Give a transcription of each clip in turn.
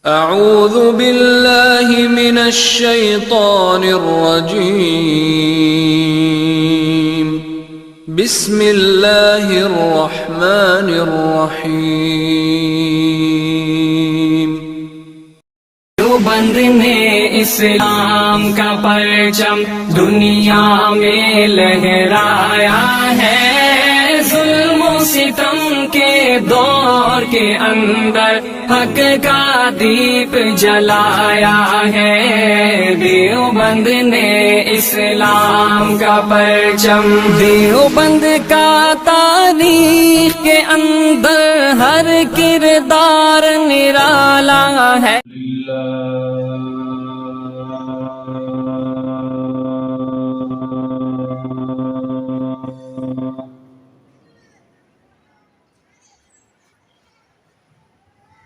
اعوذ باللہ من الشیطان الرجیم بسم اللہ الرحمن الرحیم۔ دیوبند نے اسلام کا پرچم دنیا میں لہرایا ہے، ظلم و ستم کے دور کے اندر حق کا دیپ جلایا ہے۔ دیوبند نے اسلام کا پرچم، دیوبند کا تاریخ کے اندر ہر کردار نرالا ہے۔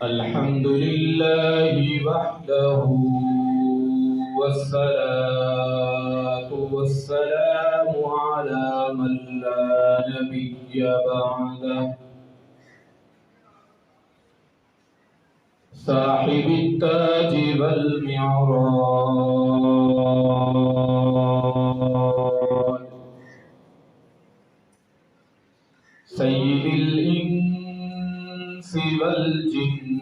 الحمد لله وحده والصلاة والسلام على من لا نبي بعده، صاحب التاج والمعراج، سيد الإنس والجنات،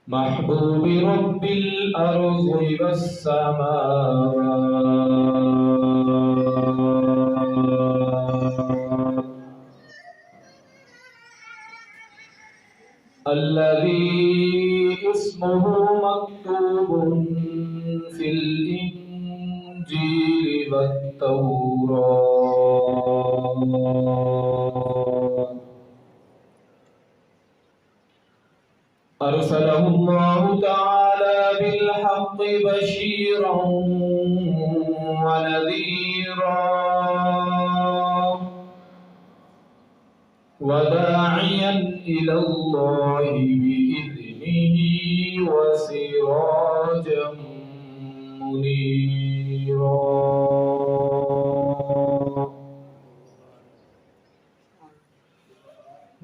محبوب رب الأرض والسماوات، الذي اسمه مكتوب في الإنجيل والتوراة، أرسله الله تعالى بالحق بشيرا ونذيرا وداعيا إلى الله بإذنه وسراجا منيرا،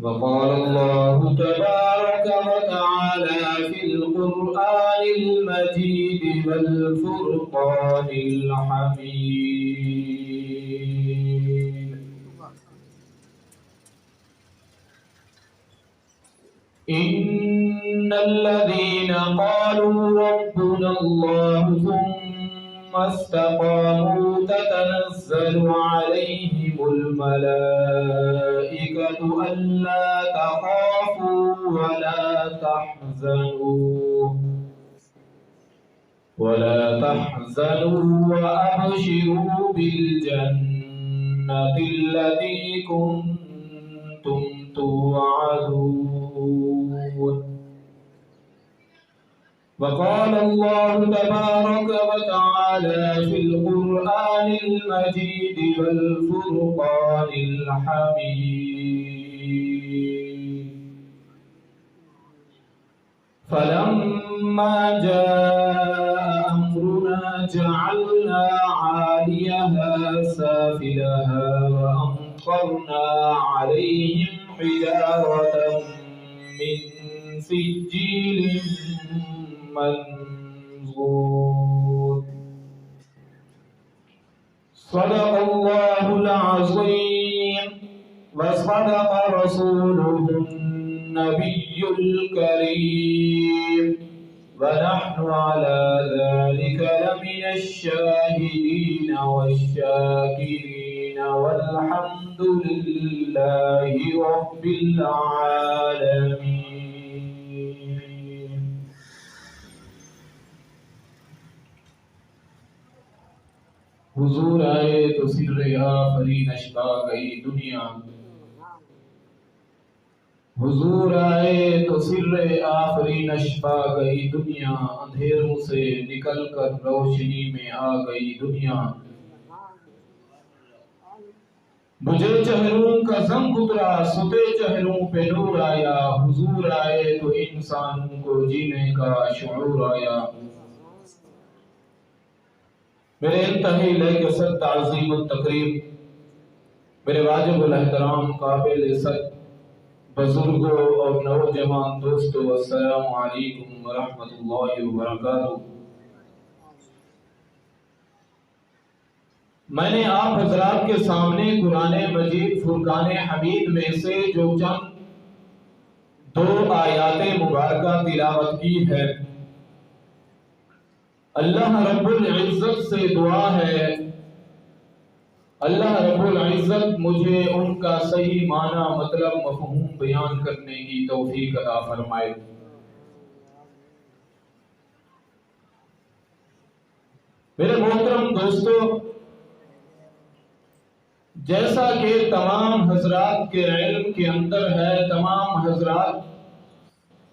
وقال الله تبارك وتعالى في القرآن المجيد والفرقان الحميد: إن الذين قالوا ربنا الله ثم استقاموا تتنزل عليهم الملائكة ألا تخافوا ولا تحزنوا وأبشروا بالجنة التي كنتم توعدون. وقال الله تبارك وتعالى في القرآن المجيد والفرقان الحميد: فلما جاء أمرنا جعلنا عاليها سافلها وأمطرنا عليهم حجارة من سجيل منضود. صدق الله العظيم وصدق رسوله النبي الكريم، ونحن على ذلك لمن الشاهدين والشاكرين، والحمد لله رب العالمين. حضور آئے تو سر آفرین اشبا گئی دنیا، حضور آئے تو سر آفرین اشبا گئی دنیا، اندھیروں سے نکل کر روشنی میں آ گئی دنیا، مجھے چہروں کا زنگ اترا ستے چہروں پہ نور آیا، حضور آئے تو انسانوں کو جینے کا شعور آیا۔ میرے انتہائی لے کے سب تعظیم و تقریب میرے واجب الاحترام قابل عزت بزرگوں اور نوجوان دوستوں، السلام علیکم ورحمۃ اللہ وبرکاتہ۔ میں نے آپ حضرات کے سامنے قرآن مجید فرقان حمید میں سے جو چند 2 آیات مبارکہ تلاوت کی ہے۔ اللہ رب العزت سے دعا ہے اللہ رب العزت مجھے ان کا صحیح معنی مطلب مفہوم بیان کرنے کی توفیق عطا فرمائے۔ میرے محترم دوستو، جیسا کہ تمام حضرات کے علم کے اندر ہے، تمام حضرات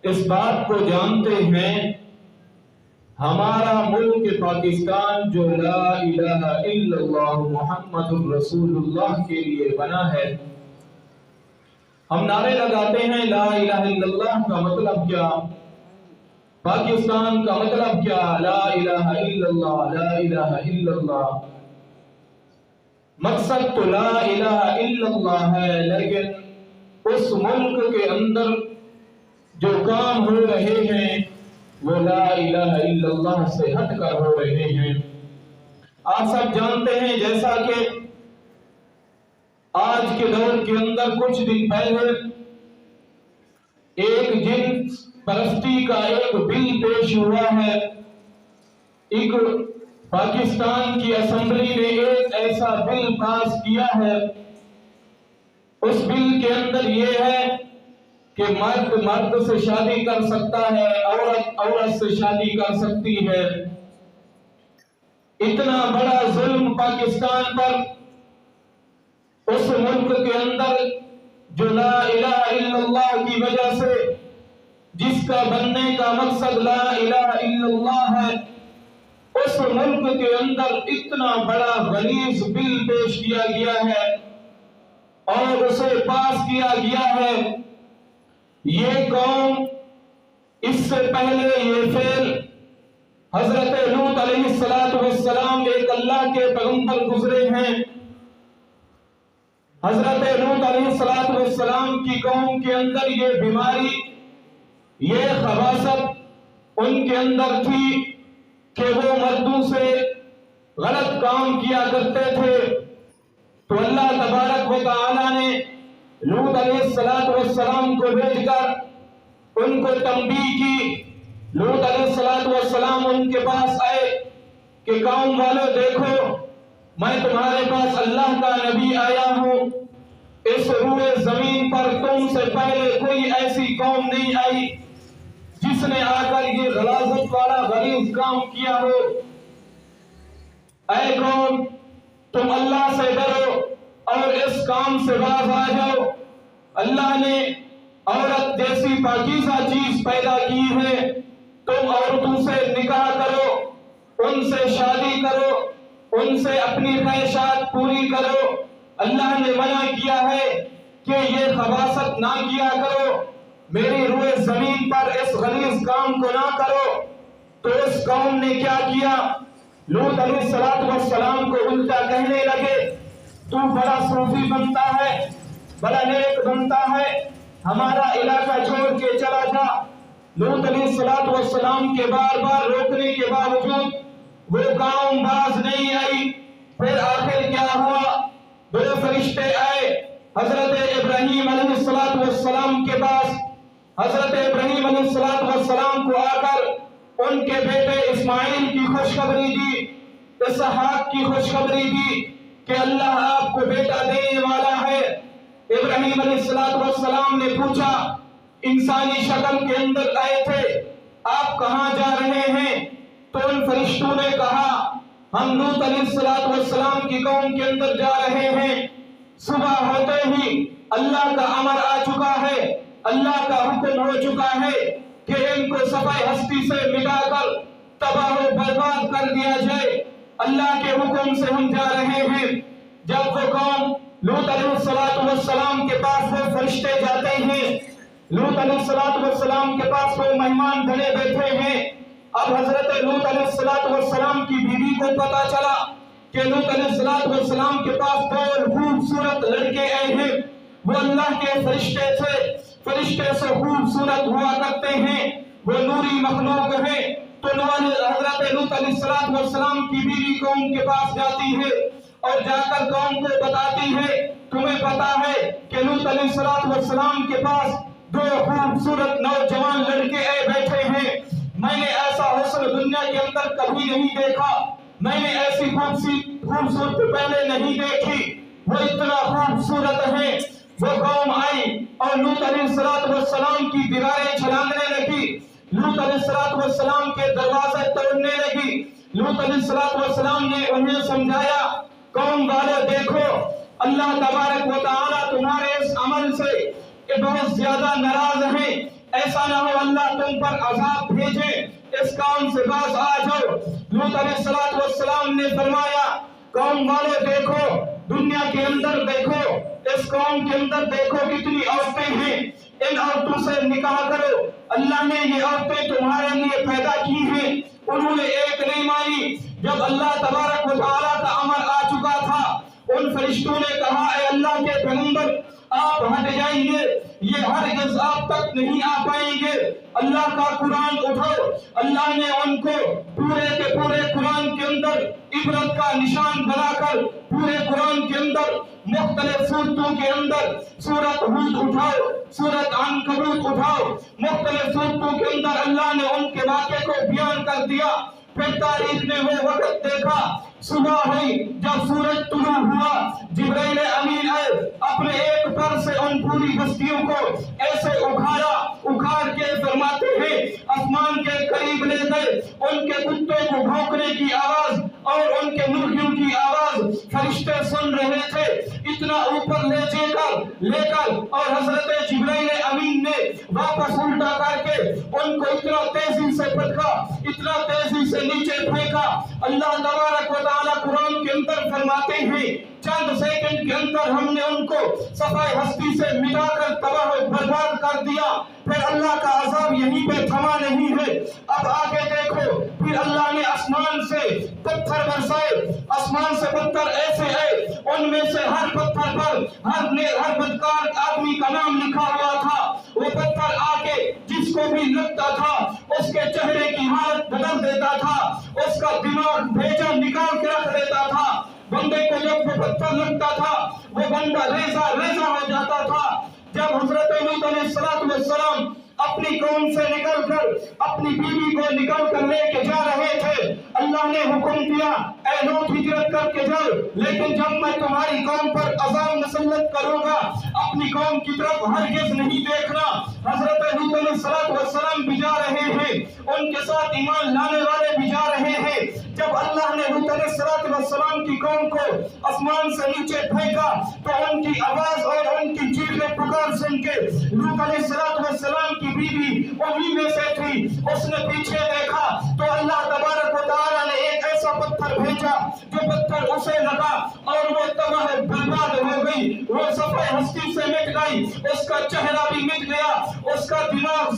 اس بات کو جانتے ہیں، ہمارا ملک پاکستان جو لا الہ الا اللہ محمد الرسول اللہ کے لیے بنا ہے، ہم نعرے لگاتے ہیں لا الہ الا اللہ کا مطلب کیا، پاکستان کا مطلب کیا، لا الہ الا اللہ، لا الہ الا اللہ۔ مقصد تو لا الہ الا اللہ ہے، لیکن اس ملک کے اندر جو کام ہو رہے ہیں وہ لا الہ الا اللہ سے ہٹ کر ہو رہے ہیں۔ آپ سب جانتے ہیں، جیسا کہ آج کے دور کے اندر کچھ دن پہلے ایک جنس پرستی کا ایک بل پیش ہوا ہے۔ ایک پاکستان کی اسمبلی نے ایک ایسا بل پاس کیا ہے، اس بل کے اندر یہ ہے کہ مرد مرد سے شادی کر سکتا ہے، عورت عورت سے شادی کر سکتی ہے۔ اتنا بڑا ظلم پاکستان پر، اس ملک کے اندر جو لا الہ الا اللہ کی وجہ سے، جس کا بننے کا مقصد لا الہ الا اللہ ہے، اس ملک کے اندر اتنا بڑا غلیظ بل پیش کیا گیا ہے اور اسے پاس کیا گیا ہے۔ یہ قوم اس سے پہلے یہ فعل حضرت لوط علیہ السلام ایک اللہ کے پیغمبر گزرے ہیں، حضرت لوط علیہ السلام کی قوم کے اندر یہ بیماری، یہ خباثت ان کے اندر تھی کہ وہ مردوں سے غلط کام کیا کرتے تھے۔ تو اللہ تبارک و تعالی نے لوط علیہ السلام کو بھیج کر ان کو تنبیہ کی۔ لوط علیہ السلام ان کے پاس آئے کہ قوم والوں دیکھو، میں تمہارے پاس اللہ کا نبی آیا ہوں، اس روئے زمین پر تم سے پہلے کوئی ایسی قوم نہیں آئی جس نے آ کر یہ غلاظت والا غلیظ کام کیا ہو۔ اے قوم، تم اللہ سے ڈرو اور اس کام سے باز آ جاؤ۔ اللہ نے عورت جیسی پاکیزہ چیز پیدا کی ہے، تم عورتوں سے نکاح کرو، ان سے شادی کرو، ان سے اپنی خواہشات پوری کرو۔ اللہ نے منع کیا ہے کہ یہ خباثت نہ کیا کرو، میری روئے زمین پر اس غلیظ کام کو نہ کرو۔ تو اس قوم نے کیا کیا؟ لوط علیہ السلام کو الٹا کہنے لگے، تو بڑا صوفی بنتا ہے، بڑا نیک بنتا ہے، ہمارا علاقہ چھوڑ کے چلا جا۔ لوط علیہ السلام کے بار بار روکنے کے باوجود وہ قوم باز نہیں آئی۔ پھر آخر کیا ہوا؟ 2 فرشتے آئے حضرت ابراہیم علیہ السلام کے پاس۔ حضرت ابراہیم علیہ السلام کو آ کر ان کے بیٹے اسماعیل کی خوشخبری دی، اسحاق کی خوشخبری دی کہ اللہ آپ کو بیٹا دینے والا ہے۔ ابراہیم علیہ السلام نے پوچھا، انسانی شکل کے اندر آئے تھے، آپ کہاں جا رہے ہیں؟ تو ان فرشتوں نے کہا، ہم لوط علیہ السلام کی قوم کے اندر جا رہے ہیں۔ صبح ہوتے ہی اللہ کا امر آ چکا ہے، اللہ کا حکم ہو چکا ہے کہ ان کو صفحہ ہستی سے مٹا کر تباہ و برباد کر دیا جائے۔ اللہ کے حکم سے ہم جا رہے ہیں۔ جب وہ قوم لوط علیہ السلام کے پاس وہ فرشتے جاتے ہیں، لوط علیہ السلام کے پاس وہ مہمان بنے بیٹھے ہیں۔ اب حضرت لوط علیہ السلام کی بیوی کو پتا چلا کہ لوط علیہ السلام کے پاس دو خوبصورت لڑکے آئے ہیں، وہ اللہ کے فرشتے تھے، فرشتے سے خوبصورت ہوا کرتے ہیں، وہ نوری مخلوق ہیں۔ تو حضرت لوط علیہ السلام کی بیوی قوم کے پاس جاتی ہے اور جا کر قوم کو بتاتی ہے، تمہیں پتا ہے کہ لوط علیہ السلام کے پاس دو خوبصورت نوجوان لڑکے بیٹھے ہیں، میں نے ایسا حسن دنیا کے اندر کبھی نہیں دیکھا، میں نے ایسی خوبصورت پہلے نہیں دیکھی، وہ اتنا خوبصورت ہے۔ وہ قوم آئی اور لوط علیہ السلام کی دیواریں چھلانگنے لگی، لوط علیہ السلام کے دروازے توڑنے لگی۔ لوط علیہ السلام نے انہیں سمجھایا، قوم والو دیکھو، اللہ تبارک و تعالی تمہارے اس عمل سے بہت زیادہ ناراض ہیں، ایسا نہ ہو اللہ تم پر عذاب بھیجے، اس کام سے باز آ جاؤ۔ لوط علیہ السلام نے فرمایا، قوم والے دیکھو، دنیا کے اندر دیکھو، اس قوم کے اندر دیکھو کتنی عورتیں ہیں، ان عورتوں سے نکاح کرو، اللہ نے یہ عورتیں تمہارے لیے پیدا کی ہیں۔ انہوں نے ایک نہیں مانی۔ جب اللہ تبارک و تعالیٰ کا امر آ چکا تھا، ان فرشتوں نے کہا، اے اللہ کے پیغمبر آپ ہٹ جائیے، یہ ہرگز آپ تک نہیں آ پائیں گے، اللہ کا قرآن اٹھاؤ۔ اللہ نے ان کو پورے کے پورے قرآن کے اندر عبرت کا نشان بنا کر پورے قرآن کے اندر مختلف صورتوں کے اندر سورۃ ہود اٹھاؤ، سورۃ عنکبوت اٹھاؤ، مختلف صورتوں کے اندر اللہ نے ان کے واقعے کو بیان کر دیا۔ پھر تاریخ نے وہ وقت دیکھا، صبح ہوئی، جب سورج طلوع ہوا، جبرائیل امین آئے، اپنے ایک پر سے ان پوری بستیوں کو ایسے اکھاڑ کے فرماتے ہیں، آسمان کے قریب لے گئے، ان کے کتے کو بھونکنے کی آواز اور ان کے مرغیوں کی آواز فرشتے سن رہے تھے، اتنا اوپر لے کر اور حضرت جبرائیل امین نے واپس الٹا کر کے ان کو اتنا تیزی سے پٹکا، اتنا تیزی سے نیچے پھینکا۔ اللہ تبارک و تعالیٰ قرآن کے اندر فرماتے ہیں، چند سیکنڈ کے اندر ہم نے ان کو صفحہ ہستی سے مٹا کر تباہ و برباد کر دیا۔ پھر اللہ کا عذاب یہیں پہ تھما نہیں ہے، اب آگے دیکھو، پھر اللہ نے آسمان سے پتھر برسائے، آسمان سے پتھر ایسے آئے، ان میں سے ہر پتھر پر ہر بدکار آدمی کا نام لکھا ہوا تھا۔ وہ پتھر آ کے جس کو بھی لگتا تھا اس کے چہرے کی حالت بدل دیتا تھا، اس کا دماغ بھیجا نکال کے رکھ دیتا تھا۔ بندے کو جب وہ پتھر لگتا تھا وہ بندہ ریزہ ہو جاتا تھا۔ جب حضرت لوط علیہ السلام اپنی قوم سے نکل کر اپنی بیوی کو نکل کر لے کے جا رہے تھے، اللہ نے حکم دیا، اے لوط ہجرت کر کے جاؤ، لیکن جب میں تمہاری قوم پر عذاب مسلط کروں گا اپنی قوم کی طرف ہرگز نہیں دیکھنا۔ حضرت لوط علیہ السلام بھی جا رہے ہیں، ان کے ساتھ ایمان لانے والے بھی جا رہے ہیں۔ جب اللہ نے لوط علیہ السلام کی قوم کو آسمان سے نیچے پھینکا تو ان کی آواز اور ان کی چیخ پکار سن کے لوط علیہ السلام کی بیوی انہی میں سے تھی، اس نے پیچھے دیکھا تو اللہ تبارک و تعالیٰ نے ایک ایسا پتھر بھیجا جو پتھر اسے لگا اور وہ تباہ برباد ہو گئی، وہ صفحہ ہستی سے مٹ گئی، اس کا چہرہ بھی مٹ گیا، اس کا دماغ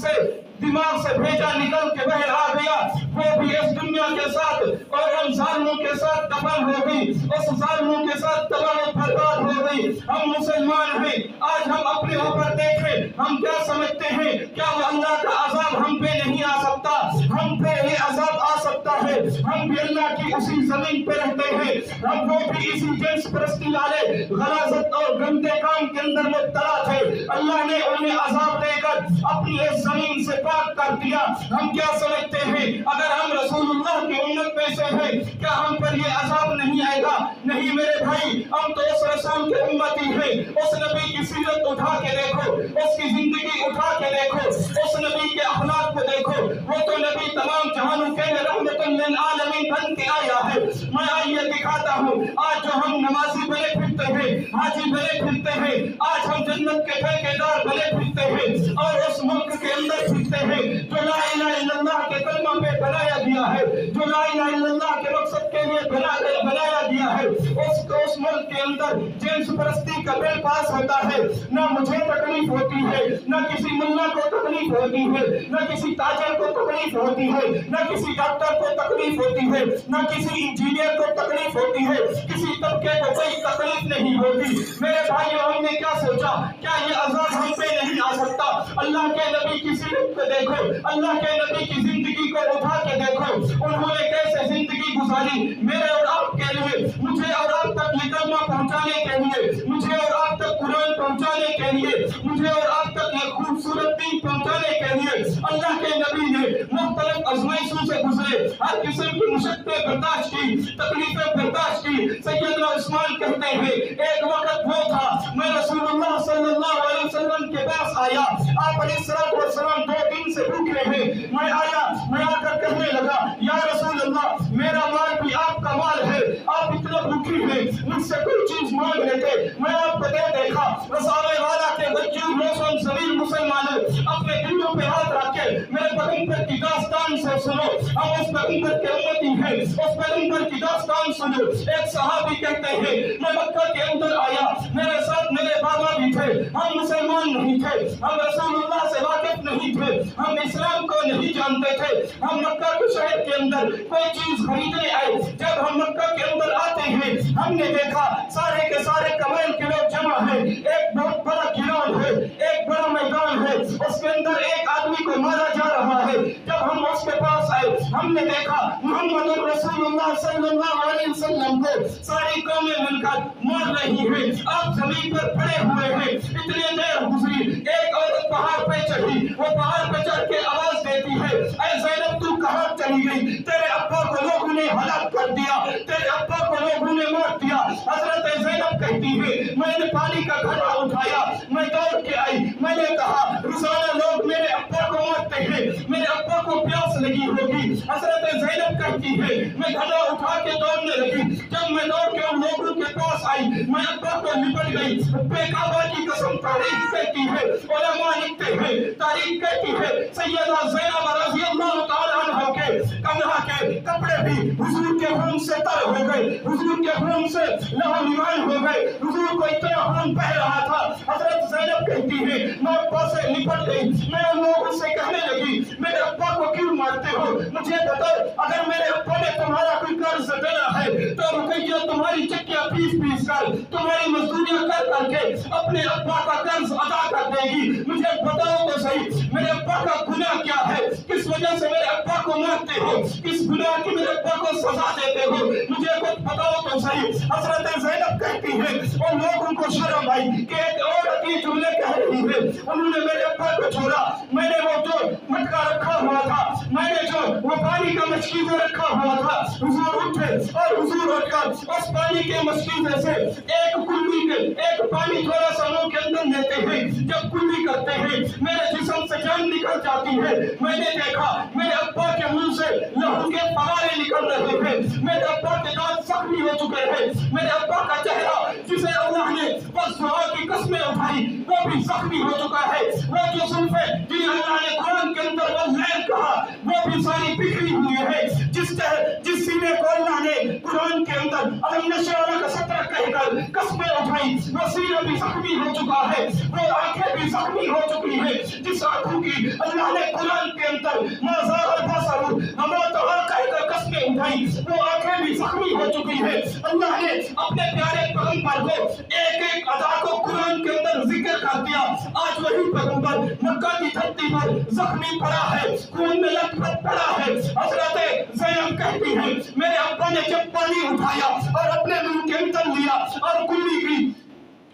سے بھیجا نکل کے باہر آ گیا، وہ بھی اس دنیا کے ساتھ اور ان ظالموں کے ساتھ دفن ہو گئی، اس ظالموں کے ساتھ تباہ و برباد ہو گئی۔ ہم مسلمان ہیں، آج ہم اپنے اوپر دیکھیں، ہم کیا سمجھتے ہیں، کیا وہ اللہ کا عذاب ہم پہ نہیں آ سکتا؟ ہم پہ یہ عذاب آ سکتا ہے، ہم بھی اللہ کی اسی زمین پہ رہتے ہیں، ہم وہ بھی اسی جنس پرستی والے غلاظت اور گندے کام کے اندر مبتلا تھے، اللہ نے انہیں عذاب دے کر اپنی اس زمین سے پاک کر دیا۔ ہم کیا سمجھتے ہیں اگر ہم رسول اللہ کی امت میں سے ہیں کیا ہم پر یہ عذاب نہیں آئے گا؟ نہیں میرے بھائی، ہم تو اس رسول کے امتی ہیں۔ اس نبی کی سیرت اٹھا کے دیکھو، اس کی زندگی اٹھا کے دیکھو، اس نبی کے اخلاق کو دیکھو، وہ تو نبی تمام جہانوں کے رحمت للعالمین بن کے آیا ہے۔ میں آئیے دکھاتا ہوں، آج جو ہم نمازی بنے پھرتے ہیں، حاجی بنے پھرتے ہیں، آج ہم جنت کے ٹھیکیدار بنے پھرتے ہیں اور اس ملک کے اندر پھرتے ہیں جو لا الہ الا اللہ کے کلمہ پہ بنایا گیا ہے، جو لا الہ الا اللہ کے مقصد کے لیے بنایا گیا ہے، اس ملک کے اندر جنس پرستی کا بل پاس ہوتا ہے، نہ مجھے تکلیف ہوتی ہے، نہ کسی ملا کو تکلیف ہوتی ہے، نہ کسی تاجر کو تکلیف ہوتی ہے، نہ کسی ڈاکٹر کو تکلیف ہوتی ہے، نہ کسی انجینئر کو تکلیف ہوتی ہے، کسی طبقے کو کوئی تکلیف نہیں ہوتی۔ میرے بھائیو، ہم نے کیا سوچا کیا یہ عذاب ہم پہ نہیں آ سکتا؟ اللہ کے نبی کی سیرت کو دیکھو، اللہ کے نبی کی زندگی کو اٹھا کے دیکھو، انہوں نے کیسے زندگی گزاری میرے اور آپ کے لیے، مجھے اور آپ تک یہ کلمہ پہنچانے کے لیے، مجھے اور آپ تک قرآن پہنچانے کے لیے، مجھے اور آپ تک یہ خوبصورت دین پہنچانے کے لیے اللہ کے نبی نے مختلف آزمائشوں سے گزرے، ہر قسم کی مشقتیں برداشت کی، تکلیفیں برداشت کی۔ سیدنا عثمان کہتے ہیں ایک وقت وہ تھا میں رسول اللہ صلی اللہ علیہ وسلم کے پاس آیا، آپ علیہ السلام 2 دن سے بھوکے ہیں، میں آ کر کہنے لگا یا رسول اللہ میرا مال بھی آپ کا مال ہے، آپ اتنا بھوکے ہیں، مجھ سے کوئی چیز مانگ لیتے، میں آپ کو دے دیکھا۔ رسالے والا کے بچوں روشن زمین مسلمانوں اپنے دلوں پہ ہاتھ رکھ کے میرے پیغمبر کی داستان سے سنو، ہم اس پیغمبر کے امتی ہیں، اس پیغمبر کی داستان سنو۔ ایک صحابی کہتے ہیں میں مکہ کے اندر آیا، میرے ساتھ میرے بابا بھی تھے، ہم مسلمان نہیں تھے، ہم رسول اللہ سے واقف نہیں تھے، ہم اسلام کو نہیں جانتے تھے، ہم مکہ کے شہر کے اندر کوئی چیز خریدنے آئے، جب ہم مکہ کے اندر آتے ہیں ہم نے دیکھا سارے کے سارے قبائل کے لوگ جمع ہیں، ایک بہت بڑا گراؤنڈ ہے، ایک بڑا میدان ہے، اس کے اندر ایک آدمی کو مارا جا رہا ہے۔ جب ہم اس کے پاس آئے ہم نے دیکھا محمد رسول اللہ صلی اللہ علیہ وسلم کو ساری قومیں مل کر مار رہی ہیں، آپ زمین پر پڑے ہوئے ہیں۔ اتنی دیر گزری، ایک عورت پہاڑ پہ چڑھی، وہ پہاڑ پہ چڑھ کے آواز دیتی ہے اے زینب تو کہاں چلی گئی؟ تیرے ابا کو لوگوں نے ہلاک کر دیا، تیرے ابا کو لوگوں نے مار دیا۔ حضرت زینب کہتی ہے میں نے پانی کا گھڑا اٹھایا، میں دوڑ کے آئی، میں نے کہا روزانہ لوگ میرے ابا کو مارتے ہیں، میرے ابا کو پیاس لگی ہوگی۔ حضرت زینب کہتی ہے میں گھڑا اٹھا کے دوڑنے لگی، جب میں دوڑ کے ان لوگوں کے پاس آئی میں ابا کو لپٹ گئی۔ بے کعبہ کی قسم تاریخ کہتی ہے، علماء لکھتے ہیں، تاریخ کہتی ہے سیدہ زینب رضی اللہ تعالیٰ عنہ کے کنگھا کے کپڑے بھی حضور کے خون سے تر ہو گئے، حضور کے خون سے لہو لہان ہو گئے، حضور کو اتنا خون بہ رہا تھا۔ حضرت زینب کہتی ہے میں ابا سے لپٹ گئی، میں ان لوگوں سے کہنے لگی میرے ابا کو کیوں مارتے ہو؟ مجھے بتاؤ اگر میرے ابا نے تمہارا کوئی قرض دینا ہے تو رقیہ تمہاری چکیاں پیس پیس کر تمہاری مزدوریاں کر کر کے اپنے ابا کا قرض ادا کر دے گی۔ مجھے بتاؤ تو صحیح میرے ابا کا گناہ کیا ہے؟ کس وجہ سے میرے ابا کو مارتے ہو؟ کس گناہ کی میرے ابا کو سزا دیتے ہو؟ مجھے کچھ بتاؤ تو صحیح۔ حضرت زینب کہتی ہے ان لوگوں کو شرم آئی کہ ایک عورت یہ جملے کہہ رہی ہے، انہوں نے میرے ابا کو چھوڑا، میں نے وہ جو مٹکا رکھا ہوا تھا، میں نے جو وہ پانی کا مشکیزہ رکھا ہوا تھا، حضور اٹھے اور حضور اٹھ کر اس پانی کے مشکیزے سے ایک کلی کے ایک پانی تھوڑا سا منہ کے اندر لیتے ہیں، جب کلی کرتے ہیں میرے جسم سے جان نکل جاتی ہے۔ میں نے دیکھا میرے ابا کے منہ سے لہو کے فوارے نکل رہے ہیں، میرے ابا کے دانت زخمی ہو چکے ہیں، میرے ابا کا چہرہ جسے اللہ نے بس دعا کی قسمیں اٹھائی وہ بھی زخمی ہو چکا ہے، وہ جو زلفیں جنہیں اللہ نے قرآن کے اندر واللیل کہا وہ بھی ساری بکھری ہوئی ہے، جس سینے کو اللہ نے قرآن کے اندر الم نشرح لک صدرک کہہ کر قسمیں اٹھائی وہ سینہ بھی زخمی ہو چکا ہے، وہ آنکھیں بھی زخمی ہو چکی ہیں، جس آنکھوں کی اللہ نے قرآن کے اندر ما زاغ البصر وما طغى کہہ کر قسمیں اٹھائی وہ آنکھیں بھی زخمی ہو چکی ہیں۔ اللہ نے اپنے پیارے پیغمبر کو ایک ایک ادا کو قرآن کے اندر ذکر کر دیا۔ آج وہی پیغمبر مکہ کی دھرتی پر زخمی پڑا ہے، خون میں لت پت پڑا ہے۔ حضرت زینب کہتی ہے میرے ابا نے جب پانی اٹھایا اور اپنے منہ کے اندر لیا اور کلی کی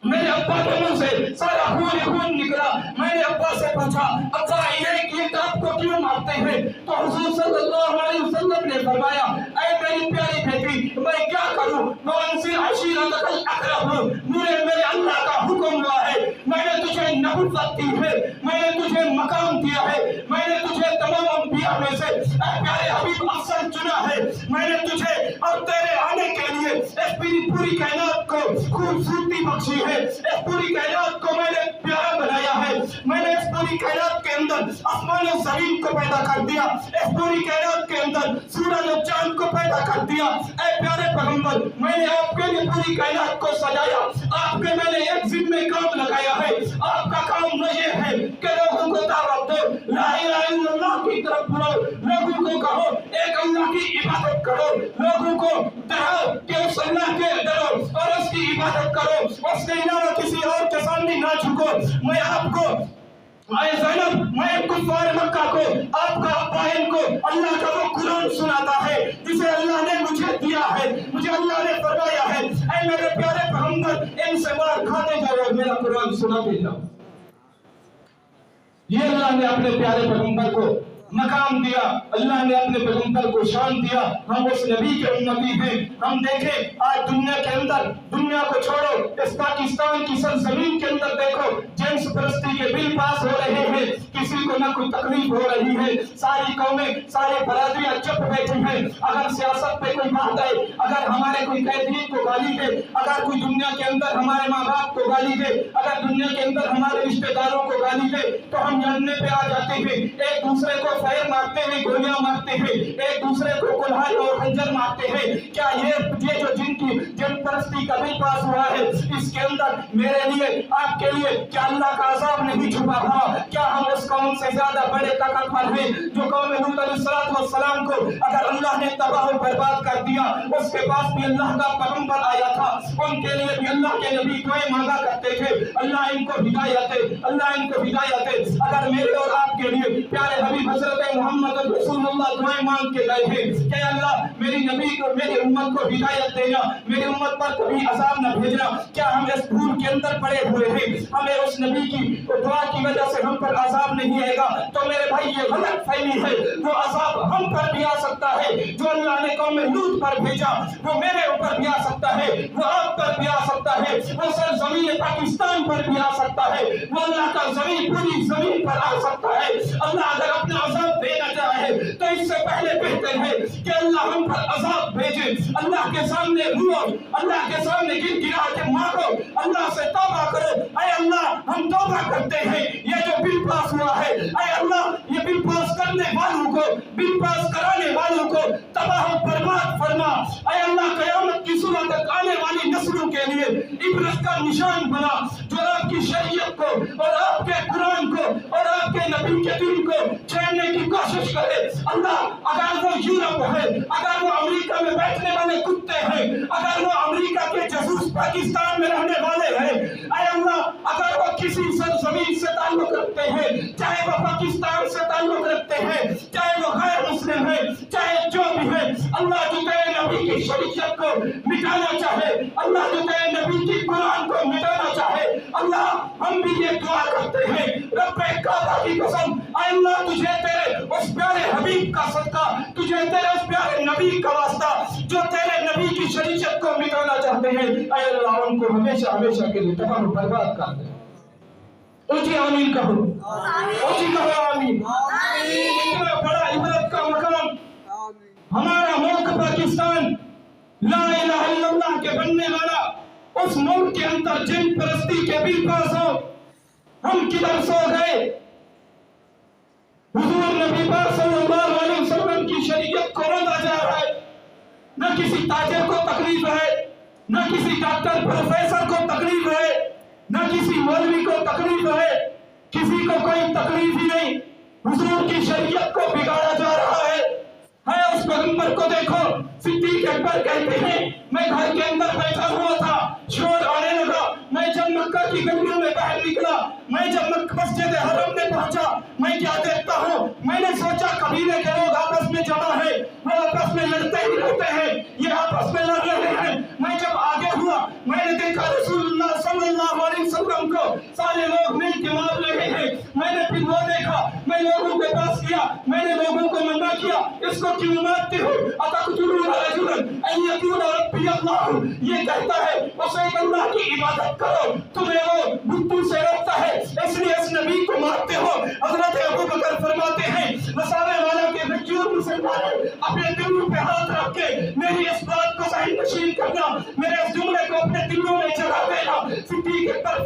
میرے ابا کے منہ سے سارا خون نکلا۔ میں نے ابا سے پوچھا ابا یہ آپ کو کیوں مارتے ہیں؟ تو حضور صلی اللہ علیہ وسلم نے فرمایا اے میری پیاری بیٹی میں کیا کروں، وانذر عشیرتک الاقربین، مجھے میرے اللہ کا حکم ہوا ہے، میں نے تجھے نبوت دی ہے، میں نے تجھے مقام دیا ہے، میں نے تجھے تمام انبیاء میں سے اے پیارے حبیب افضل چنا ہے، میں نے تجھے اور تیرے آنے کے لیے اس پوری کائنات کو خوبصورتی بخشی ہے، اس پوری کائنات کو میں نے پیارا بنایا ہے، میں نے اس پوری کائنات کے اندر اندر آسمان و زمین کو پیدا کر دیا، اس پوری کائنات کے اندر سورج اور چاند کو پیدا کر دیا۔ اے پیارے پیغمبر، میں نے آپ کے لیے پوری کائنات کو سجایا، آپ کے میں نے ایک ذمہ کام لگایا ہے۔ آپ کا کام یہ ہے کہ لوگوں کو دعوت دو، لا الہ الا اللہ کی طرف بلاؤ، لوگوں کو کہو ایک اللہ کی عبادت کرو، لوگوں کو کہو کہ اس اللہ کے ڈرو اور اس کی عبادت کرو، اس کے علاوہ کسی اور کے سامنے نہ جھکو۔ میں آپ کو اے زینب، میں کفار مکہ کو، آپ کا ابائن کو اللہ کا وہ قرآن سناتا ہے جسے اللہ نے مجھے دیا ہے، مجھے اللہ نے فرمایا ہے اے میرے پیارے پیغمبر ان سے مار کھاتے جاؤ اور میرا قرآن سناتے جاؤ۔ یہ اللہ نے اپنے پیارے پیغمبر کو مقام دیا، اللہ نے اپنے پیغمبر کو شان دیا۔ ہم اس نبی کے امتی ہیں۔ ہم دیکھیں آج دنیا کے اندر، دنیا کو چھوڑو، اس پاکستان کی سرزمین کے اندر دیکھو، جنس پرستی کے بل پاس ہو رہے ہیں، کسی کو نہ کوئی تکلیف ہو رہی ہے، ساری قومیں، سارے برادریاں چپ بیٹھے ہیں۔ اگر سیاست پہ کوئی بات آئے، اگر ہمارے کوئی قیدی کو گالی دے، اگر کوئی دنیا کے اندر ہمارے ماں باپ کو گالی دے، اگر دنیا کے اندر ہمارے رشتہ داروں کو گالی دے تو ہم لڑنے پہ آ جاتے ہیں، ایک دوسرے کو فیر مارتے ہیں، گولیاں مارتے ہیں، ایک دوسرے کو کلہاڑی اور خنجر مارتے ہیں۔ کیا یہ جو جن پرستی کا بل پاس ہوا ہے، اس کے اندر میرے لیے، آپ کے لیے کیا اللہ کا عذاب نہیں چھپا ہوا؟ کیا ہم اس قوم سے زیادہ بڑے طاقتور ہیں جو قوم لوط علیہ السلام کو اگر اللہ نے تباہ و برباد کر دیا، اس کے پاس بھی اللہ کا پیغمبر آیا تھا، ان کے لیے بھی اللہ کے نبی دعائیں مانگا کرتے تھے، اللہ ان کو ہدایت دے، اللہ ان کو ہدایت دے۔ اگر میرے اور آپ کے لیے پیارے حبیب حضرت محمد رسول اللہ دعائیں مانگ کے گئے ہیں کہ اللہ میری نبی کو، میری امت کو ہدایت دینا، میری امت پر کبھی عذاب نہ بھیجنا، کیا ہم اس بھول کے اندر پڑے ہوئے ہیں؟ ہمیں اس نبی کی دعا کی وجہ سے ہم پر عذاب نہیں آئے گا تو میرے بھائی یہ غلط فہمی ہے۔ وہ عذاب ہم پر بھی آ سکتا ہے جو اللہ نے قوم لوط پر بھیجا، وہ میرے اوپر بھی آ سکتا ہے، وہ آپ پر بھی آ سکتا ہے، وہ سرزمین پاکستان پر بھی آ سکتا ہے، وہ اللہ کا زمین پوری زمین پر آ سکتا ہے۔ اللہ اگر اپنا عذاب دینا چاہے تو اس سے پہلے بہتر ہے کہ اللہ ہم پر عذاب بھیجے۔ اللہ کے سامنے رو، اللہ کے سامنے گر گرا کے مانگو، اللہ سے توبہ کرو، اے اللہ ہم توبہ کرتے ہیں، یہ جو بل پاس ہوا ہے اے اللہ یہ بل پاس کرنے والوں کو، بل پاس کرانے والوں کو تباہ و برباد فرما، اے اللہ قیامت کی صبح تک آنے والی نسلوں کے لیے عبرت کا نشان بنا، جو آپ کی شریعت کو اور آپ کے قرآن کو اور آپ کے نبی کے دین کو چھیڑنے کی کوشش کرے۔ اللہ اگر وہ یورپ ہے، اگر وہ امریکہ میں بیٹھنے والے کتے ہیں، اگر وہ امریکہ کے جاسوس پاکستان میں رہنے والے ہیں، اے اللہ اگر وہ کسی سرزمین سے تعلق رکھتے ہیں، چاہے وہ پاکستان سے تعلق رکھتے ہیں، چاہے وہ غیر مسلم ہیں، چاہے جو بھی ہے، اللہ جو تیرے نبی کی شریعت کو مٹانا چاہے، اللہ جو تیرے نبی کی قرآن کو مٹانا چاہے، اللہ ہم بھی یہ دعا کرتے ہیں رب کعبہ کی قسم، اے اللہ تجھے تیرے اس پیارے حبیب کا صدقہ، تجھے تیرے اس پیارے نبی کا واسطہ جو تیرے نبی کی شریعت کو مٹانا چاہتے ہیں، اے اللہ ان کو ہمیشہ ہمیشہ کے لیے تباہ و برباد کر دے۔ اونچی آمین کہو، اونچی کہو آمین۔ اتنا بڑا عبرت کا مقام ہمارا ملک پاکستان، لا الہ الا اللہ کے بننے والا، اس ملک کے اندر جن پرستی کے بل پاس ہو، ہم کدھر سو گئے؟ حضور نبی پاک صلی اللہ علیہ وسلم کی شریعت کو رنگا جا رہا ہے، نہ کسی تاجر کو تکلیف ہے، نہ کسی ڈاکٹر پروفیسر کو تکلیف ہے، نہ کسی مولوی کو تکلیف ہے، کسی کو کوئی تکلیف ہی نہیں، حضور کی شریعت کو بگاڑا جا رہا ہے۔ اس پیغمبر کو دیکھو، صدیق اکبر کہتے ہیں میں گھر کے اندر بیٹھا ہوا تھا، شور آنے لگا، میں جب مکہ کی گلیوں میں باہر نکلا، میں جب مسجد حرم میں پہنچا، میں کیا دیکھتا ہوں، میں نے سوچا قبیلے کے لوگ آپس میں جمع ہیں، وہ آپس میں لڑتے ہی رہتے ہیں، یہ آپس میں لڑ رہے ہیں۔ میں جب آگے ہوا، میں نے دیکھا رسول اللہ صلی اللہ علیہ وسلم کو سارے لوگ مل کے مار رہے ہیں۔ میں نے پھر وہ دیکھا، میں لوگوں کے پاس گیا، میں نے لوگوں کو منع کیا، اس کو کیوں مارتے ہو؟ اتقتلون رجلا ان یقول ربی اللہ، یہ کہتا ہے اسے اللہ کی عبادت کرو، تمہیں وہ بتوں سے روکتا ہے اس لیے اس نبی کو مارتے ہو۔ حضرت ابوبکر فرماتے ہیں مسالے والا کے بچوں مسلمانوں اپنے دلوں پہ ہاتھ رکھ کے میری اس بات کو ذہن نشین کرنا، میرے اس جملے کو اپنے دلوں میں جگہ دینا۔ صدیق اکبر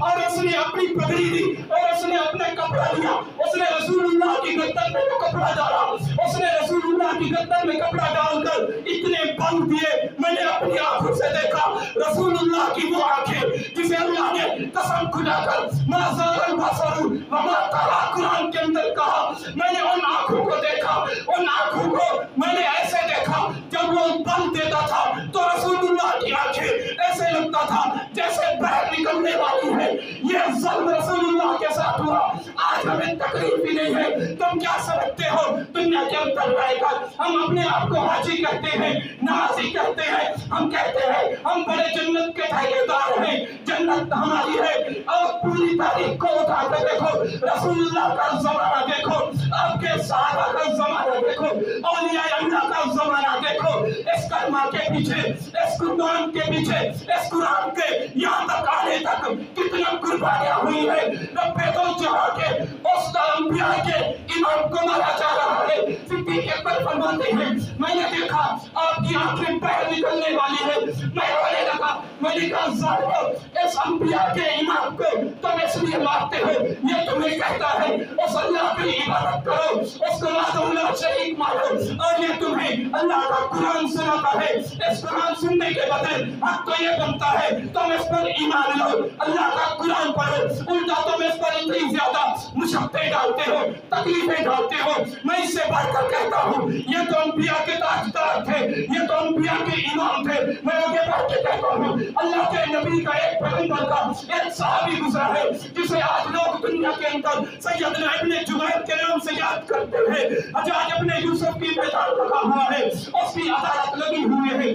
اور اس نے اپنی پگڑی دی اور اس نے اپنے کپڑا لیا, اس نے رسول اللہ کی گردن میں کپڑا ڈالا, اس نے رسول اللہ کی گردن میں کپڑا ڈال کر اتنے بل دیے. میں نے اپنی آنکھوں سے دیکھا رسول اللہ کی وہ آنکھیں جسے اللہ نے قسم کھلا کر ما زاغ البصر وما طغى قرآن کے اندر کہا. میں نے ان آنکھوں کو دیکھا, ان آنکھوں کو میں نے ایسے دیکھا جب وہ بل دیتا تھا تو رسول اللہ کی آنکھیں ایسے لگتا تھا جیسے باہر نکلنے والی ہے. یہ ظلم رسول اللہ کے ساتھ ہوا. آج ہمیں تکلیف بھی نہیں ہے. تم کیا سمجھتے ہو دنیا کے اندر رہ کر ہم اپنے آپ کو حاجی کہتے ہیں, نازی کہتے ہیں, ہم کہتے ہیں ہم بڑے جنت کے ٹھیکیدار ہیں, جنت ہماری ہے. اور پوری تاریخ کو اٹھا کر دیکھو, رسول اللہ کا زمانہ دیکھو, آپ کے صحابہ کا زمانہ دیکھو, اولیاء اللہ کا زمانہ دیکھو. اس کلمہ کے پیچھے, اس قرآن کے پیچھے, اس قرآن کے یہاں تک آنے تک کتنا قربانیاں ہوئی ہے. رب دو جہاں کے اس انبیاء کے امام کو مارا جا رہا ہے. صدیق اکبر فرماتے ہیں میں نے دیکھا آپ کی آنکھیں باہر نکلنے والی ہے. میں رونے لگا, میں نے کہا ظالمو اس انبیاء کے امام کو تم اس لیے مارتے ہو, یہ تمہیں کہتا ہے اس اللہ کی عبادت کرو, اس کو وحدہ لا شریک مانو, اور یہ تمہیں اللہ کا قرآن سناتا ہے. اس قرآن سننے کے بدلے حق تو یہ بنتا ہے تم اس پر ایمان لو, اللہ کا قرآن پڑھو. الٹا تم اس پر اتنی زیادہ مشقتیں ڈالتے ہو, تکلیفیں ڈالتے ہو. میں اس سے بڑھ کر کہتا ہوں یہ تو انبیاء کے تاجدار تھے, یہ تو انبیاء کے امام تھے. میں آگے بڑھ کے کہتا ہوں اللہ کے نبی کا ایک پیغمبر کا ایک صحابی گزرا ہے جسے آج لوگ دنیا کے اندر سیدنا ابن جبیر کے نام سے یاد کرتے ہیں. حجاج ابن یوسف کی بیدار رکھا ہوا ہے, اس کی عدالت لگی ہوئی ہے.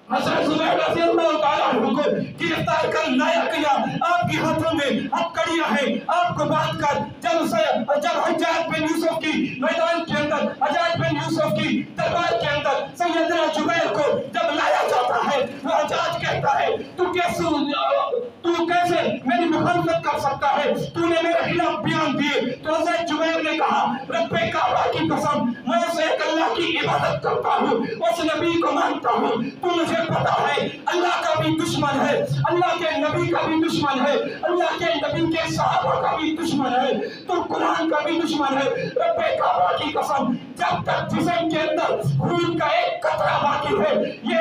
حضرت زبیر رضی اللہ تعالیٰ عنہ کو گرفتار کر لایا گیا. آپ کے ہاتھوں میں ہتھکڑیاں ہیں. آپ کو باندھ کر جب حجاج بن یوسف کی میدان کے اندر, حجاج بن یوسف کی دربار کے اندر سیدنا زبیر کو جب لایا جاتا ہے, وہ حجاج کہتا ہے تو کیسے میری مخالفت کر سکتا ہے, تو نے میرے خلاف بیان دیے. تو حضرت زبیر نے کہا رب کعبہ کی قسم میں اس ایک اللہ کی عبادت کرتا ہوں, اس نبی کو مانتا ہوں. تو مجھے پتا ہے اللہ کا بھی دشمن ہے, اللہ کے نبی کا بھی دشمن ہے, اللہ کے نبی کے صحابہ کا بھی دشمن ہے, تو قرآن کا بھی دشمن ہے. رب کعبہ کی قسم جب تک جسم کے اندر خون کا ایک قطرہ باقی ہے یہ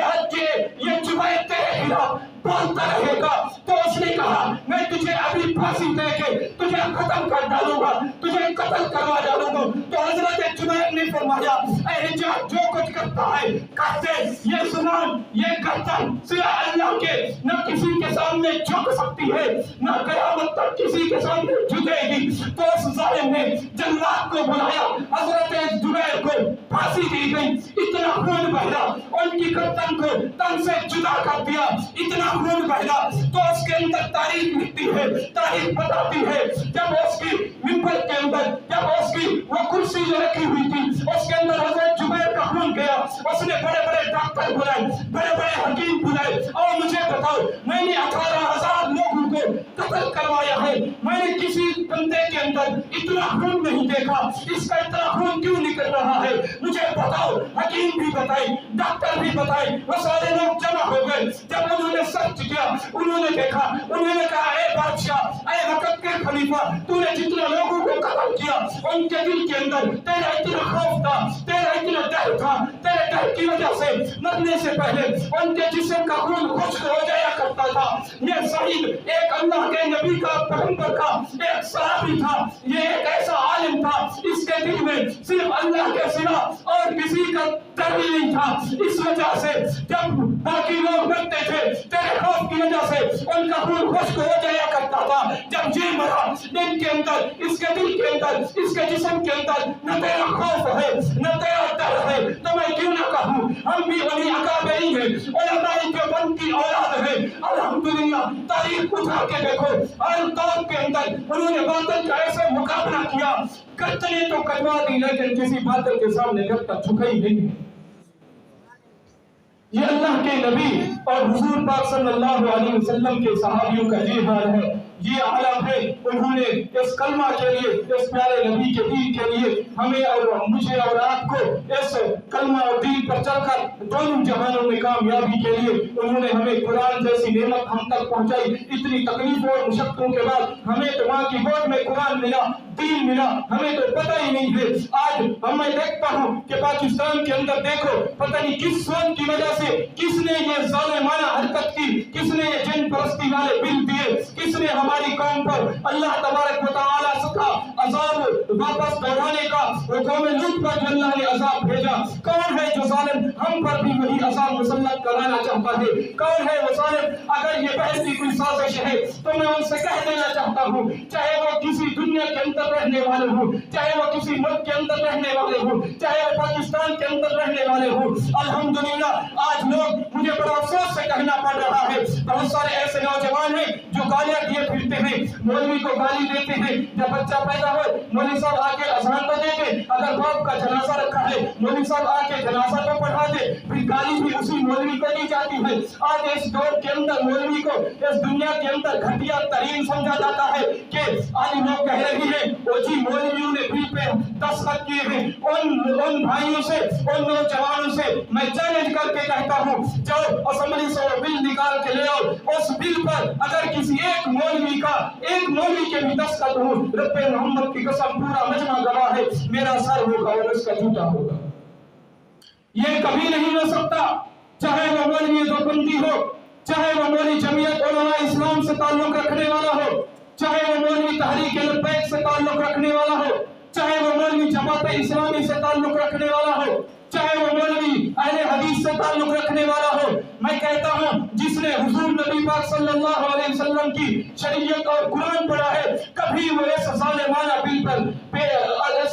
زبیر تیرے خلاف بولتا رہے گا. تو اس نے کہا میں تجھے ابھی پھانسی دے کے تجھے ختم کر ڈالوں گا, تجھے قتل کروا ڈالوں گا. تو حضرت زبیر نے فرمایا اے حجاج جو کچھ کرتا ہے کرتے, یہ زبان یہ گردن سوائے اللہ کے نہ کسی کے سامنے جھک سکتی ہے, نہ قیامت تک کسی کے سامنے جھکے گی. تو اس ظالم نے جلاد کو بلایا, حضرت زبیر کو پھانسی دی گئی. اتنا خون بہا ان کی گردن کو تن سے جدا کر دیا, اتنا خون بہا. تو اس کے اندر تاریخ لکھتی ہے, تاریخ بتاتی ہے جب اس کی منبر کے اندر جب اس کی وہ کرسی جو رکھی ہوئی تھی اس کے اندر حضرت زبیر کا خون گیا, اس نے بڑے بڑے ڈاکٹر بلائے, بڑے بڑے حکیم بلائے, اور مجھے بتاؤ میں نے 18,000 لوگوں کو قتل کروایا ہے, میں نے کسی بندے کے اندر اتنا خون نہیں دیکھا, اس کا اتنا خون کیوں نکل رہا ہے مجھے بتاؤ. حکیم بھی بتائے, ڈاکٹر بھی بتائے, وہ سارے لوگ جمع ہو گئے. جب انہوں نے سرچ کیا انہوں نے دیکھا, انہوں نے کہا اے بادشاہ, اے وقت کے خلیفہ, تو نے جتنے لوگوں کو قتل کیا ان کے دل کے اندر تیرا اتنا خوف تھا, تیرا اتنا ڈر تھا, تیرے ڈر کی وجہ سے مرنے سے پہلے ان کے جسم کا خون خشک ہو جایا کرتا تھا. یہ شہید ایک اللہ کے نبی کا پیغمبر کا ایک صحابی تھا, یہ ایک ایسا عالم تھا اس کے دل میں صرف اللہ کے سوا اور کسی کا ڈر ہی نہیں تھا. اس وجہ سے جب باقی لوگ مرتے تھے تیرے خوف کی وجہ سے ان کا خون خشک ہو جایا کرتا تھا. جب یہ مرا دل کے اندر, اس کے دل کے اندر, اس کے جسم کے اندر نہ تیرا خوف ہے نہ تیرا ڈر ہے. تو میں کیوں نہ کہوں ہم بھی ولی اکابری ہیں, علماء کے بند کی اولاد ہے. الحمدللہ تاریخ اٹھا کے دیکھو, ہر دور کے اندر انہوں نے باطل کا ایسا مقابلہ کیا, گردنیں تو کٹوا دی لیکن کسی باطل کے سامنے گردن جھکا ہی نہیں. یہ اللہ کے نبی اور حضور پاک صلی اللہ علیہ وسلم کے صحابیوں کا یہ حال ہے. یہ عالم ہے، انہوں نے اس کلمہ کے لیے، اس پیارے نبی کے دین کے لیے ہمیں اور مجھے اور آپ کو اس کلمہ اور دین پر چل کر دونوں جہانوں میں کامیابی کے لیے انہوں نے ہمیں قرآن جیسی نعمت ہم تک پہنچائی۔ اتنی تکلیفوں اور مشقتوں کے بعد ہمیں تو ماں کی گود میں قرآن ملا، دین ملا، ہمیں تو پتہ ہی نہیں ہے۔ آج میں دیکھتا ہوں کہ پاکستان کے اندر دیکھو پتہ نہیں کس سوچ کی وجہ سے کس نے یہ ظالمانہ حرکت کی، کس نے یہ جن پرستی والے بل دیے، کس نے ہماری قوم پر اللہ تبارک و تعالیٰ کا عذاب واپس دوہرانے کا، وہ قوم لوط پر جو اللہ نے عذاب بھیجا۔ کون ہے جو ظالم ہم پر بھی وہی عذاب مسلط کرانا چاہتا ہے؟ کون ہے وہ ظالم؟ اگر یہ بحث کی کوئی سازش ہے تو میں ان سے کہہ دینا چاہتا ہوں، چاہے وہ کسی دنیا کے اندر رہنے والے ہوں، چاہے وہ کسی ملک کے اندر رہنے والے ہوں، چاہے وہ پاکستان کے اندر رہنے والے ہوں، الحمدللہ آج لوگ مجھے بڑا افسوس سے کہنا پڑ رہا ہے، بہت سارے ایسے نوجوان ہیں جو گالیاں دیے پھرتے ہیں، مولوی کو گالی دیتے ہیں۔ جب بچہ پیدا ہو مولوی صاحب آ کے اذان تو دے دے، اگر باپ کا جنازہ رکھا ہے مولوی صاحب آ کے جنازہ تو پڑھا دے، پھر گالی بھی اسی مولوی کو دی جاتی ہے۔ آج اس دور کے اندر مولوی کو اس دنیا کے اندر گھٹیا ترین سمجھا جاتا ہے کہ آج لوگ کہہ رہے ہیں وہ جی مولویوں نے بل پہ دستخط کیے ہیں۔ ان بھائیوں سے، ان نوجوانوں سے میں چیلنج کر کے کہتا ہوں، جاؤ اسمبلی سے وہ بل نکال کے لے آؤ، اس بل پر اگر کسی ایک مولوی کا، ایک مولوی کے بھی دستخط ہو، رب محمد کی قسم پورا مجمع گواہ ہے میرا سر ہوگا اور اس کا جوتا ہوگا۔ یہ کبھی نہیں ہو سکتا، چاہے وہ مولوی دیوبندی ہو، چاہے وہ مولوی جمعیت علماء اسلام سے تعلق رکھنے والا ہو، چاہے وہ مولوی تحریک لبیک سے تعلق رکھنے والا ہو، چاہے وہ مولوی جماعت اسلامی سے تعلق رکھنے والا ہو، چاہے وہ مولوی اہل حدیث سے تعلق رکھنے والا ہو۔ میں کہتا ہوں جس نے حضور نبی پاک صلی اللہ علیہ وسلم کی شریعت اور قرآن پڑھا ہے، کبھی وہ اس ظالمانہ بل پر،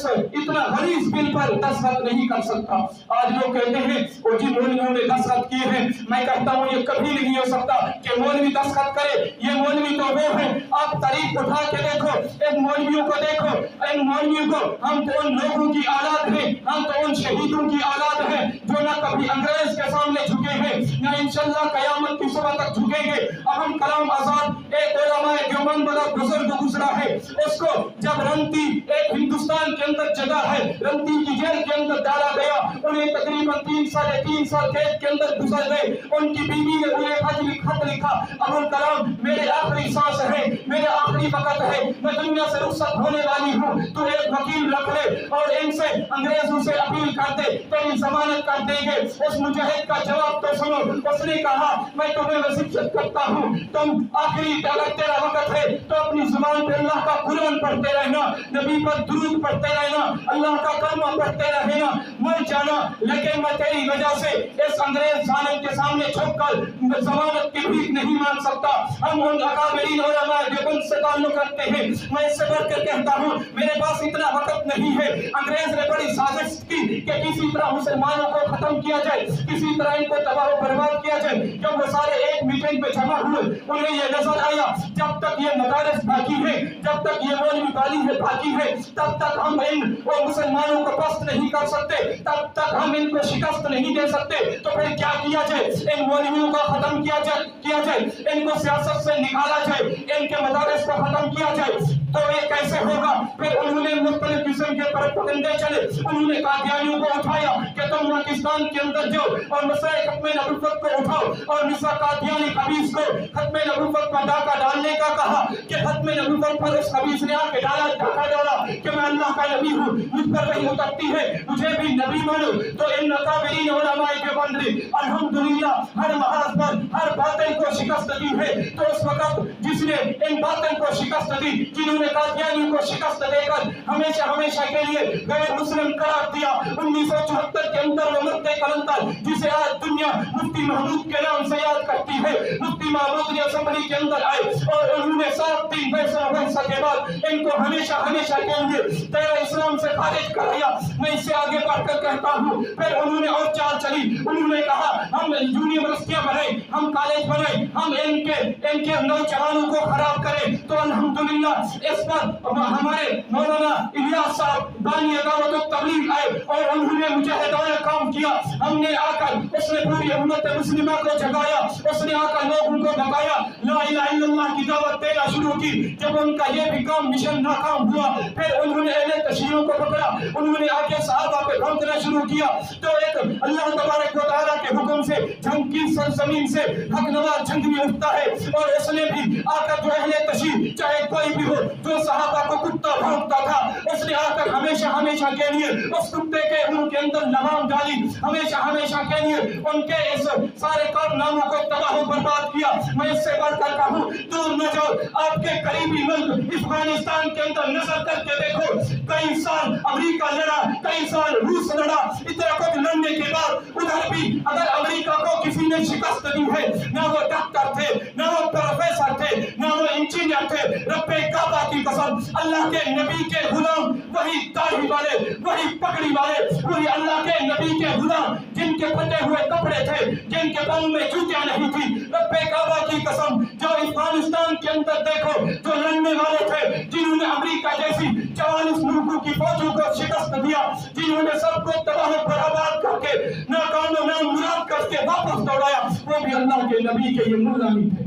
اتنا غلیظ بل پر دستخط نہیں کر سکتا۔ آج لوگ کہتے ہیں وہ جی مولویوں نے دستخط کیے ہیں، میں کہتا ہوں یہ کبھی نہیں ہو سکتا کہ مولوی دستخط کرے۔ یہ مولوی تو وہ ہیں، آپ تاریخ اٹھا کے دیکھو، ان مولویوں کو دیکھو، ان مولویوں کو، ہم تو ان لوگوں کی اولاد ہیں، ہم تو ان شہیدوں کی اولاد ہیں جو نہ کبھی انگریز کے سامنے جھکے ہیں، نہ انشاءاللہ قیامت کی صبح تک جھکیں گے۔ ابو کلام آزاد ایک علماء دیوبند بڑا بزرگ گزرا ہے، اس کو جب رنتی ایک ہندوستان کے اندر جگہ ہے، رنتی کی جیل کے اندر ڈالا گیا، انہیں تقریباً 3 سال قید کے اندر گزر گئے۔ ان کی بیوی نے انہیں خط لکھا، ابو کلام میرے آخری سانس ہے، میرے آخری وقت ہے، میں دنیا سے رخصت ہونے والی ہوں، تو ایک وکیل رکھ لے اور ان سے انگریزوں سے اپیل کر دے، تیری ضمانت کر دیں گے۔ اس مجاہد کا جواب تو سنو، اس نے کہا میں تمہیں وصیت کرتا ہوں، تم آخری اگر تیرا وقت ہے تو اپنی زبان پہ اللہ کا قرآن پڑھتے رہنا، نبی پر درود پڑھتے رہنا، اللہ کا کلمہ پڑھتے رہنا، مر جانا، لیکن میں تیری وجہ سے اس انگریز ظالم کے سامنے جھک کر ضمانت کی بھیک نہیں مانگ سکتا۔ ہم ان اکابرین علماء دیوبند سے تعلق رکھتے ہیں، میں اس سے بڑھ کر کہتا ہوں میرے پاس اتنا وقت نہیں ہے۔ انگریز نے بڑی سازش کی کہ کسی طرح مسلمانوں کو ختم کیا جائے، کسی طرح ان کو تباہ و برباد کیا جائے۔ جب وہ سارے ایک میٹنگ پہ جمع ہوئے، انہیں یہ نظر آیا جب تک یہ مدارس باقی ہیں، جب تک یہ مولوی تعلیم باقی ہے، تب تک ہم ان مسلمانوں کو پست نہیں کر سکتے، تب تک ہم ان کو شکست نہیں دے سکتے۔ تو پھر کیا کیا جائے؟ ان مولویوں کو ختم کیا جائے، ان کو سیاست سے نکالا جائے، ان کے مدارس کو ختم کیا جائے۔ تو یہ کیسے ہوگا؟ پھر انہوں نے مختلف قسم کے پروپیگنڈے چلے، انہوں نے قادیانیوں کو اٹھایا کہ تم پاکستان کے اندر جاؤ اور مسئلہ ختم نبوت کو اٹھاؤ، اور مرزا قادیانی خبیث کو ختم نبوت پر ڈاکہ ڈالنے کا کہا کہ ختم نبوت پر اس خبیث نے آ کے ڈاکہ ڈالا کہ میں اللہ کا نبی ہوں، مجھ پر وحی اترتی ہے، مجھے بھی نبی مانو۔ تو ان اکابرین علماء دیوبند نے الحمدللہ ہر محاذ پر ہر باطل کو شکست دی ہے۔ تو اس وقت جس نے ان باطل کو شکست دی، جنہوں نے قادیانی کو شکست دے کر ہمیشہ کے لیے غیر مسلم قرار دیا، 1974 کے اندر وہ مرد کلندر جسے آج دنیا مفتی محمود کے نام سے یاد کرتی ہے، مفتی محمود نے اسمبلی کے اندر آئے اور انہوں نے 7 دن بحث کے بعد ان کو ہمیشہ کے لیے تیرا اسلام سے خارج کرایا۔ میں اس سے آگے بڑھ کر کہتا ہوں پھر انہوں نے اور چال چلی، انہوں نے کہا ہم یونیورسٹیاں بنائیں، ہم کالج بنائیں، ہم ان کے نوجوانوں کو خراب کریں تو الحمدللہ اس پر ہمارے مولانا الیاس صاحب بانی دعوت التبلیغ آئے اور انہوں نے مجاہدانہ کام کیا. ہم نے آ کر اس نے پوری امت مسلمہ کو جگایا, اس نے آ کر لوگوں کو بتایا لا الہ الا اللہ کی دعوت دینا شروع کی. جب ان کا یہ بھی کام مشن ناکام ہوا پھر انہوں نے اہل تشیعوں کو پکڑا, انہوں نے آگے صحابہ پہ بھونکنا شروع کیا. تو ایک اللہ تبارک و تعالیٰ کے حکم سے جنگ کی سرزمین سے حق نواز جنگ بھی اٹھتا ہے اور اس نے بھی آ کر جو اہل تشیع چاہے کوئی بھی ہو جو صحابہ کو کتا بھونکتا تھا اس نے آ کر ہمیشہ کے لیے اس کتے کے ان کے اندر لگام ڈالی, ہمیشہ کے لیے ان کے اس سارے کارناموں کو تباہ و برباد کیا. میں اس سے بڑھ کر کہوں دور نہ جاؤ, آپ کے قریبی ملک افغانستان کے اندر نظر کر کے دیکھو, کئی سال امریکہ لڑا, کئی سال روس لڑا, اتنا کچھ لڑنے کے بعد ادھر بھی اگر امریکہ کو کسی نے شکست دی ہے, نہ وہ ڈاکٹر تھے, نہ وہ پروفیسر تھے, نہ وہ انجینئر تھے, رب کعبہ کی قسم اللہ کے نبی کے غلام, وہی داڑھی والے, وہی پگڑی والے, وہی اللہ کے نبی کے غلام جن کے پھٹے ہوئے کپڑے تھے, جن کے پاؤں میں جوتیاں نہیں تھی, رب کعبہ کی قسم جو افغانستان کے اندر دیکھو جو لڑنے والے تھے, جنہوں نے امریکہ جیسی 44 ملکوں کی فوجوں کو شکست دیا, جنہوں نے سب کو تباہ و برباد کر کے ناکام و نامراد کر کے واپس دوڑایا, وہ بھی اللہ کے نبی کے یہ غلامی تھے.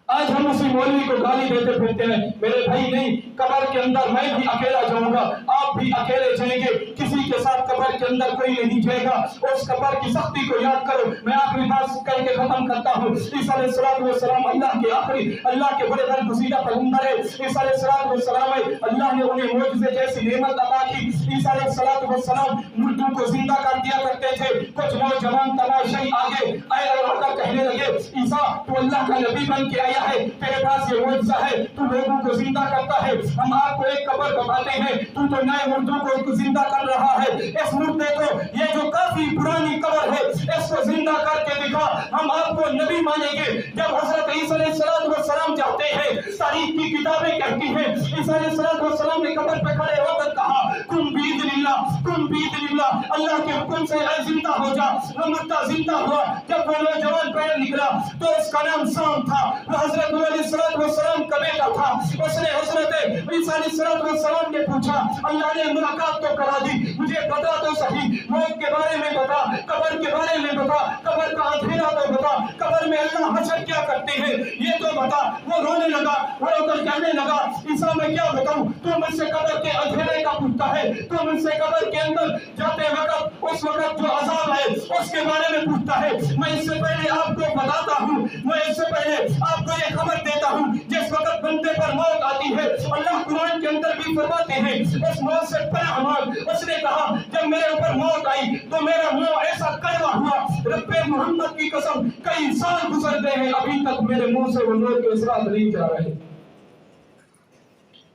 آج ہم اسی مولوی کو گالی دیتے پھرتے ہیں. میرے بھائی نہیں, قبر کے اندر میں بھی اکیلا جاؤں گا, آپ بھی اکیلے جائیں گے, کسی کے ساتھ قبر کے اندر کوئی نہیں جائے گا. اس قبر کی سختی کو یاد کرو. میں آخری بات کر کے ختم کرتا ہوں. عیسیٰ علیہ السلام اللہ کے آخری, اللہ کے بڑے برگزیدہ پیغمبر ہے. عیسیٰ علیہ السلام اللہ نے انہیں معجزے جیسی نعمت عطا کی. عیسیٰ علیہ السلام مردوں کو زندہ کر دیا کرتے تھے. کچھ نوجوان تماشائی آگے آئے اور آ کر کہنے لگے عیسیٰ تو اللہ کا نبی بن کے آیا ہے, تیرے پاس یہ معجزہ ہے, تو لوگوں کو زندہ کرتا ہے, ہم آپ کو ایک قبر بتاتے ہیں, تو نئے مردوں کو زندہ کر رہا ہے. اس مردے کو, یہ جو کافی پرانی قبر ہے, اس کو زندہ کر کے دکھا, ہم آپ کو نبی مانیں گے. جب حضرت عیسیٰ علیہ السلام جاتے ہیں, تاریخ کی کتابیں کہتی ہیں عیسیٰ علیہ السلام نے قبر پہ کھڑے ہو کر کہا کن باذن اللہ, اللہ کے حکم سے اے زندہ ہو جا. وہ مردہ زندہ ہوا. جب وہ نوجوان پیر نکلا تو اس کا نام سام تھا, وہ حضرت علیہ السلام کا بیٹا تھا. اس نے حضرت عیسیٰ علیہ السلام نے پوچھا اللہ نے ملاقات تو کرا دی, مجھے بتا تو صحیح, موت کے بارے میں بتا, قبر کے بارے میں بتا, قبر کا اندھیرا تو بتا, قبر میں اللہ حشر کیا کرتے ہیں یہ تو بتا. وہ رونے لگا, وہ رو کر کہنے لگا عیسیٰ میں کیا بتاؤں, تو مجھ سے قبر کے اندھیرے کا پوچھتا ہے, تو مجھ سے قبر کے اندر جاتے وقت اس وقت جو عذاب ہے اس کے بارے میں پوچھتا ہے. میں اس سے پہلے آپ کو بتاتا ہوں, میں اس سے پہلے آپ کو یہ خبر دیتا ہوں, جس وقت بندے پر موت آتی ہے اللہ قرآن کے اندر بھی فرماتے ہیں اس موت سے پناہ مانگ. اس نے کہا جب میرے اوپر موت آئی تو میرا منہ ایسا کڑوا ہوا, رب محمد کی قسم کئی سال گزر گئے ہیں ابھی تک میرے منہ سے وہ موت کے اثرات نہیں جا رہے.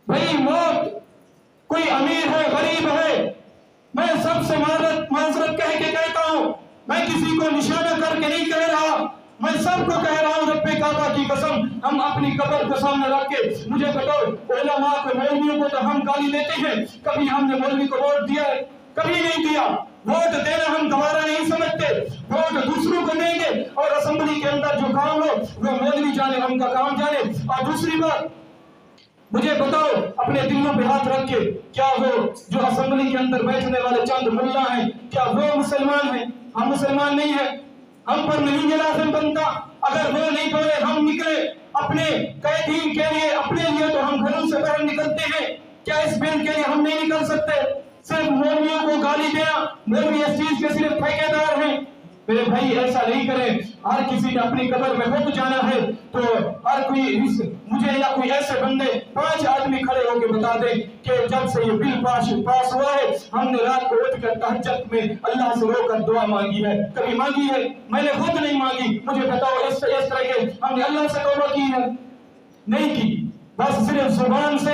بھائی موت کوئی امیر ہے غریب ہے, میں سب سے معذرت کہہ کے کہتا ہوں, میں کسی کو نشانہ کر کے نہیں کہہ رہا, میں سب کو کہہ رہا ہوں رب کعبہ کی قسم ہم اپنی قبر کو سامنے رکھ کے مجھے بتاؤ علماء کو, مولویوں کو تو ہم گالی دیتے ہیں, کبھی ہم نے مولوی کو ووٹ دیا ہے, کبھی نہیں دیا. ووٹ دینا ہم گوارا نہیں سمجھتے, ووٹ دوسروں کو دیں گے اور اسمبلی کے اندر جو کام ہو وہ مولوی جانے, ہم کا کام جانے. اور دوسری بات مجھے بتاؤ اپنے دلوں پہ ہاتھ رکھ کے, کیا وہ جو اسمبلی کے اندر بیٹھنے والے چند ملا ہیں کیا وہ مسلمان ہیں؟ ہم مسلمان نہیں ہیں, ہم پر نہیں یہ لازم بنتا. اگر وہ نہیں بولے ہم نکلے اپنے قیدین کے لیے, اپنے لیے, تو ہم گھروں سے باہر نکلتے ہیں. کیا اس بل کے لیے ہم نہیں نکل سکتے؟ صرف مولویوں کو گالی دینا, مولوی اس چیز کے صرف ٹھیکیدار ہیں. میرے بھائی ایسا نہیں کریں, ہر کسی نے اپنی قبر میں خود جانا ہے تو ہر کوئی مجھے یا کوئی ایسے بندے 5 آدمی کھڑے ہو کے بتا دیں کہ جب سے یہ بل پاس ہوا ہے ہم نے رات کو اٹھ کر تہجد میں اللہ سے رو کر دعا مانگی ہے, کبھی مانگی ہے؟ میں نے خود نہیں مانگی. مجھے بتاؤ اس طرح کے ہم نے اللہ سے توبہ کی ہے؟ نہیں کی. بس صرف زبان سے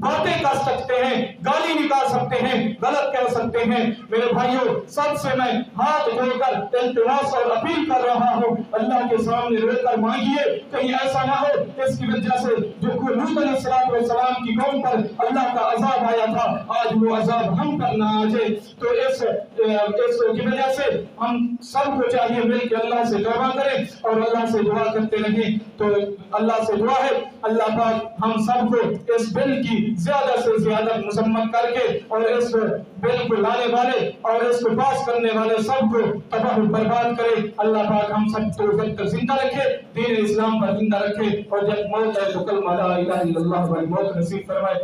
باتیں کر سکتے ہیں، گالی نکال سکتے ہیں، غلط کہہ سکتے ہیں۔ میرے بھائیوں، سب سے میں ہاتھ جوڑ کر التماس اور اپیل کر رہا ہوں، اللہ کے سامنے رو کر مانگیے، کہیں ایسا نہ ہو اس کی وجہ سے جو لوط علیہ السلام کی قوم پر اللہ کا عذاب آیا تھا، آج وہ عذاب ہم پر نہ آ جائے۔ تو اس کی وجہ سے ہم سب کو چاہیے مل کے اللہ سے توبہ کریں اور اللہ سے دعا کرتے رہیں۔ تو اللہ سے دعا ہے اللہ پاک ہم سب کو اس بل کی زیادہ سے زیادہ مذمت کر کے اور اس بل کو لانے والے اور اس کو پاس کرنے والے سب کو تباہ و برباد کرے۔ اللہ پاک ہم سب کو جب تک زندہ رکھے، دین اسلام پر زندہ رکھے، اور جب موت ہے تو کلمہ لا الہ الا اللہ والی موت نصیب فرمائے۔